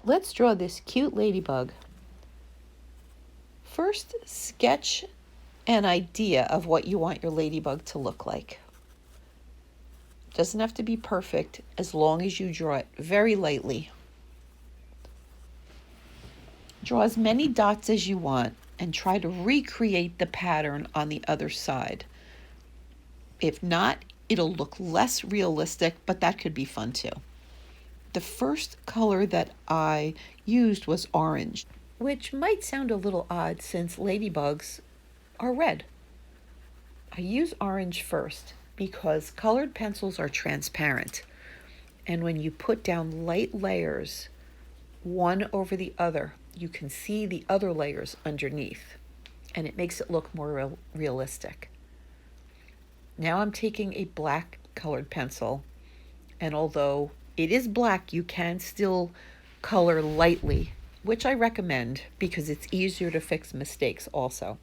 Let's draw this cute ladybug. First, sketch an idea of what you want your ladybug to look like. Doesn't have to be perfect as long as you draw it very lightly. Draw as many dots as you want and try to recreate the pattern on the other side. If not, it'll look less realistic, but that could be fun too. The first color that I used was orange, which might sound a little odd since ladybugs are red. I use orange first because colored pencils are transparent, and when you put down light layers one over the other, you can see the other layers underneath, and it makes it look more realistic. Now I'm taking a black colored pencil, and although it is black, you can still color lightly, which I recommend because it's easier to fix mistakes also.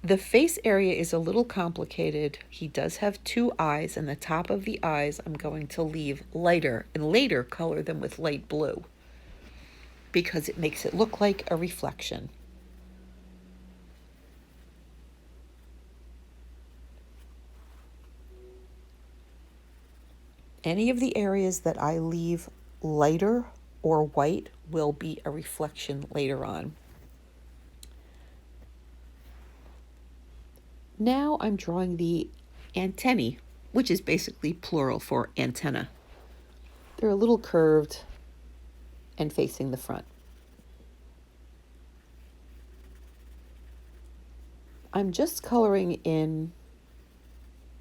The face area is a little complicated. He does have two eyes, and the top of the eyes I'm going to leave lighter and later color them with light blue because it makes it look like a reflection. Any of the areas that I leave lighter or white will be a reflection later on. Now I'm drawing the antennae, which is basically plural for antenna. They're a little curved and facing the front. I'm just coloring in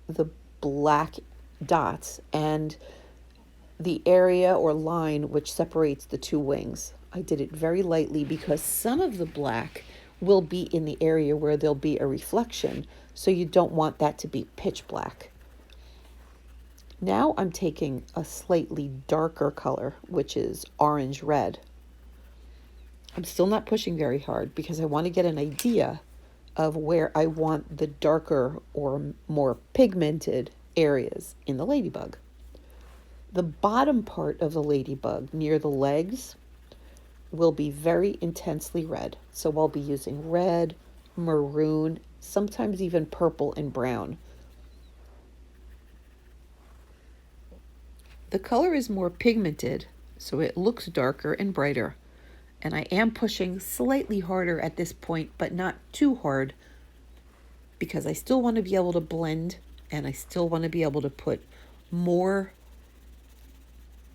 the black dots and the area or line which separates the two wings. I did it very lightly because some of the black will be in the area where there'll be a reflection, so you don't want that to be pitch black. Now I'm taking a slightly darker color, which is orange red. I'm still not pushing very hard because I want to get an idea of where I want the darker or more pigmented areas in the ladybug. The bottom part of the ladybug near the legs will be very intensely red. So I'll be using red, maroon, sometimes even purple and brown. The color is more pigmented, so it looks darker and brighter. And I am pushing slightly harder at this point, but not too hard, because I still want to be able to blend and I still want to be able to put more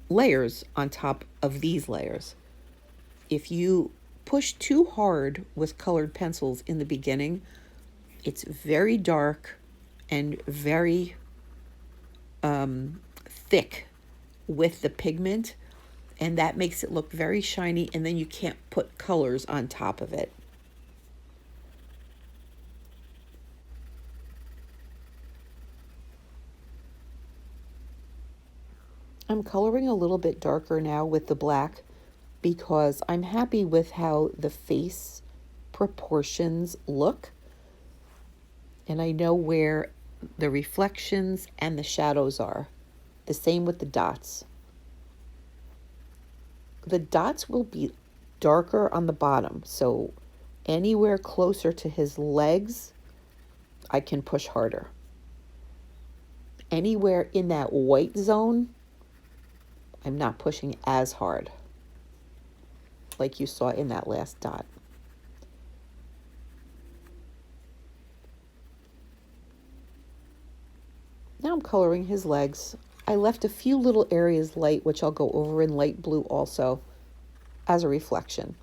layers on top of these layers. If you push too hard with colored pencils in the beginning, it's very dark and very thick with the pigment, and that makes it look very shiny, and then you can't put colors on top of it. I'm coloring a little bit darker now with the black because I'm happy with how the face proportions look, and I know where the reflections and the shadows are. The same with the dots. The dots will be darker on the bottom, so anywhere closer to his legs, I can push harder. Anywhere in that white zone, I'm not pushing as hard, like you saw in that last dot. Now I'm coloring his legs. I left a few little areas light, which I'll go over in light blue also as a reflection.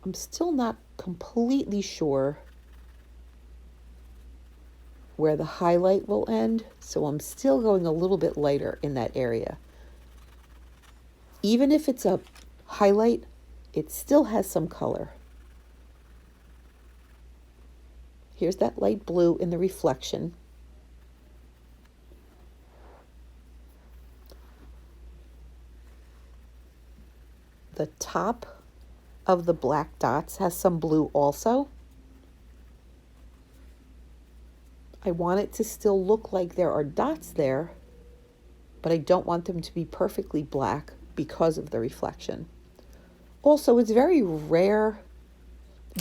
I'm still not completely sure where the highlight will end, so I'm still going a little bit lighter in that area. Even if it's a highlight, it still has some color. Here's that light blue in the reflection. The top of the black dots has some blue also. I want it to still look like there are dots there, but I don't want them to be perfectly black because of the reflection. Also, it's very rare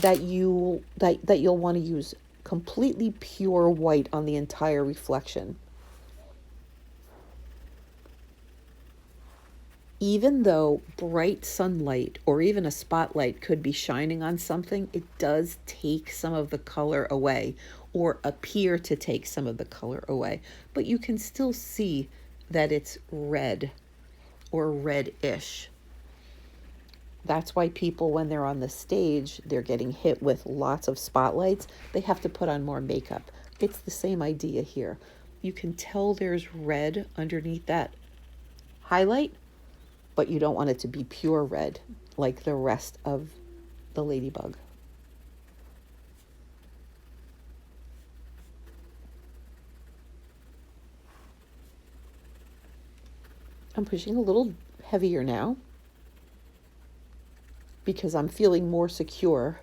that you'll want to use completely pure white on the entire reflection. Even though bright sunlight or even a spotlight could be shining on something, it does take some of the color away or appear to take some of the color away. But you can still see that it's red or reddish. That's why people, when they're on the stage, they're getting hit with lots of spotlights. They have to put on more makeup. It's the same idea here. You can tell there's red underneath that highlight, but you don't want it to be pure red like the rest of the ladybug. I'm pushing a little heavier now because I'm feeling more secure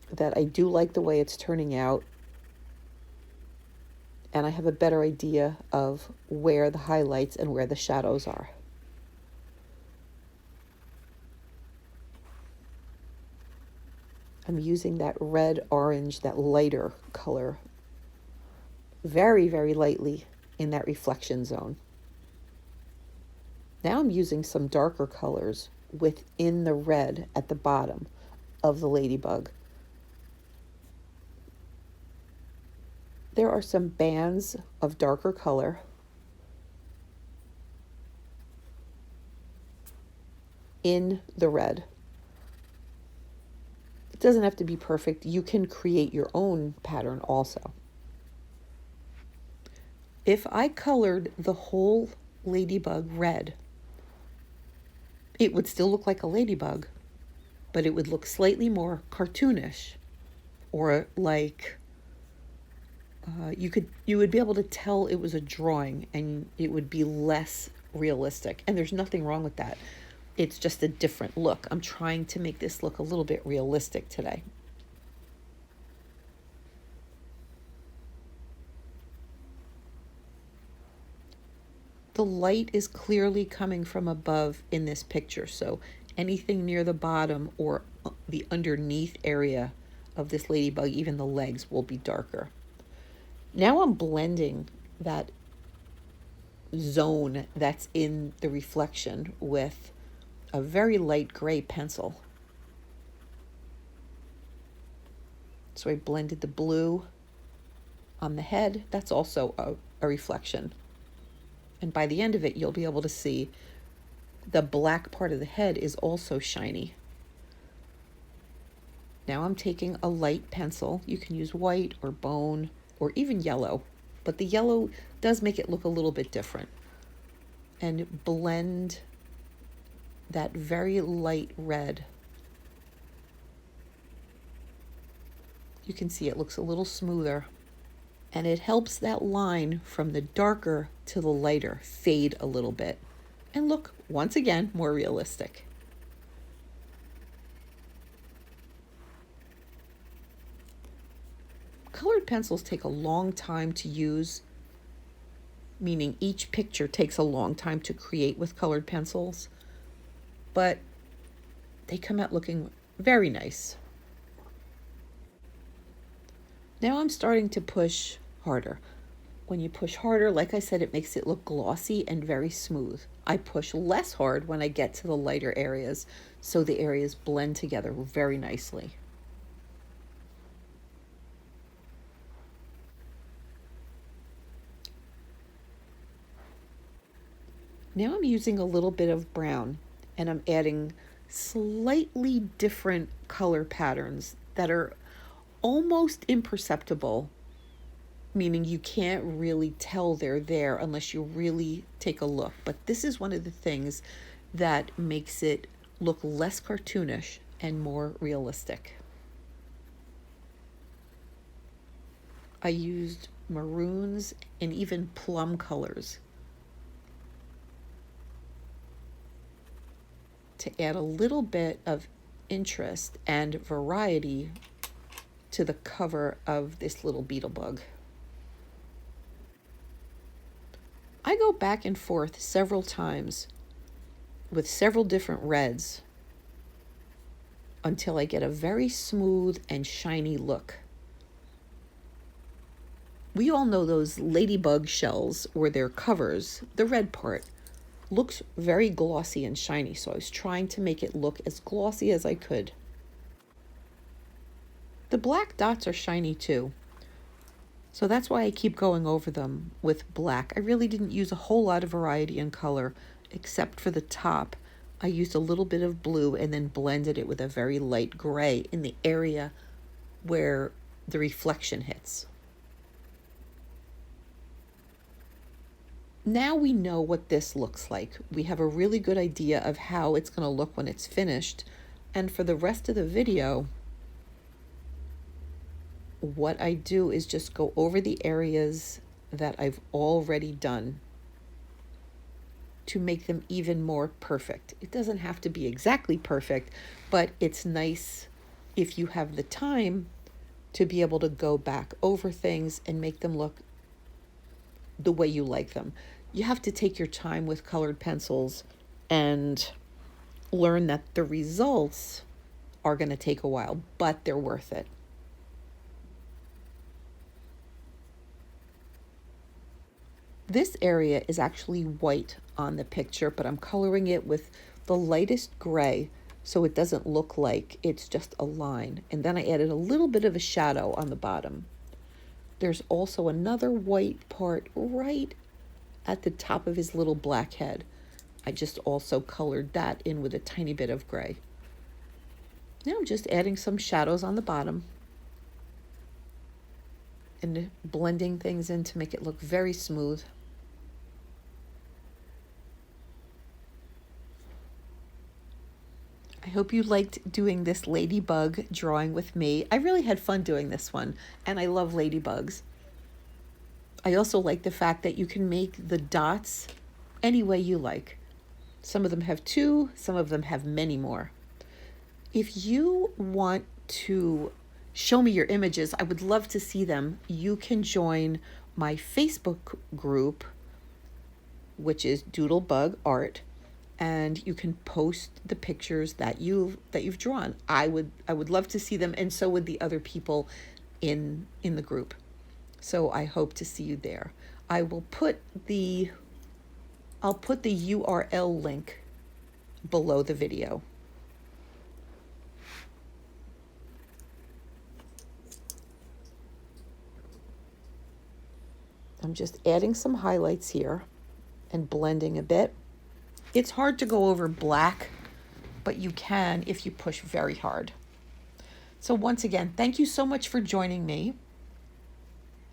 that I do like the way it's turning out, and I have a better idea of where the highlights and where the shadows are. I'm using that red, orange, that lighter color very, very lightly in that reflection zone. Now I'm using some darker colors within the red at the bottom of the ladybug. There are some bands of darker color in the red. It doesn't have to be perfect. You can create your own pattern also. If I colored the whole ladybug red, it would still look like a ladybug, but it would look slightly more cartoonish, or like you would be able to tell it was a drawing, and it would be less realistic. And there's nothing wrong with that. It's just a different look. I'm trying to make this look a little bit realistic today. The light is clearly coming from above in this picture, so anything near the bottom or the underneath area of this ladybug, even the legs, will be darker. Now I'm blending that zone that's in the reflection with a very light gray pencil. So I blended the blue on the head. That's also a reflection. And by the end of it, you'll be able to see the black part of the head is also shiny. Now I'm taking a light pencil. You can use white or bone or even yellow, but the yellow does make it look a little bit different. And blend that very light red. You can see it looks a little smoother, and it helps that line from the darker to the lighter fade a little bit and look, once again, more realistic. Colored pencils take a long time to use, meaning each picture takes a long time to create with colored pencils, but they come out looking very nice. Now I'm starting to push harder. When you push harder, like I said, it makes it look glossy and very smooth. I push less hard when I get to the lighter areas, so the areas blend together very nicely. Now I'm using a little bit of brown, and I'm adding slightly different color patterns that are almost imperceptible, meaning you can't really tell they're there unless you really take a look. But this is one of the things that makes it look less cartoonish and more realistic. I used maroons and even plum colors to add a little bit of interest and variety to the cover of this little beetle bug. I go back and forth several times with several different reds until I get a very smooth and shiny look. We all know those ladybug shells or their covers, the red part, looks very glossy and shiny, so I was trying to make it look as glossy as I could. The black dots are shiny too, so that's why I keep going over them with black. I really didn't use a whole lot of variety in color, except for the top. I used a little bit of blue and then blended it with a very light gray in the area where the reflection hits. Now we know what this looks like. We have a really good idea of how it's going to look when it's finished. And for the rest of the video, what I do is just go over the areas that I've already done to make them even more perfect. It doesn't have to be exactly perfect, but it's nice if you have the time to be able to go back over things and make them look the way you like them. You have to take your time with colored pencils and learn that the results are going to take a while, but they're worth it. This area is actually white on the picture, but I'm coloring it with the lightest gray so it doesn't look like it's just a line. And then I added a little bit of a shadow on the bottom. There's also another white part right at the top of his little black head. I just also colored that in with a tiny bit of gray. Now I'm just adding some shadows on the bottom and blending things in to make it look very smooth. I hope you liked doing this ladybug drawing with me. I really had fun doing this one, and I love ladybugs. I also like the fact that you can make the dots any way you like. Some of them have two, some of them have many more. If you want to show me your images, I would love to see them. You can join my Facebook group, which is Doodlebug Art, and you can post the pictures that you've drawn. I would love to see them, and so would the other people in the group. So I hope to see you there. I'll put the URL link below the video. I'm just adding some highlights here and blending a bit. It's hard to go over black, but you can if you push very hard. So once again, thank you so much for joining me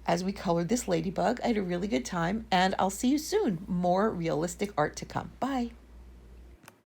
as we colored this ladybug. I had a really good time, and I'll see you soon. More realistic art to come. Bye.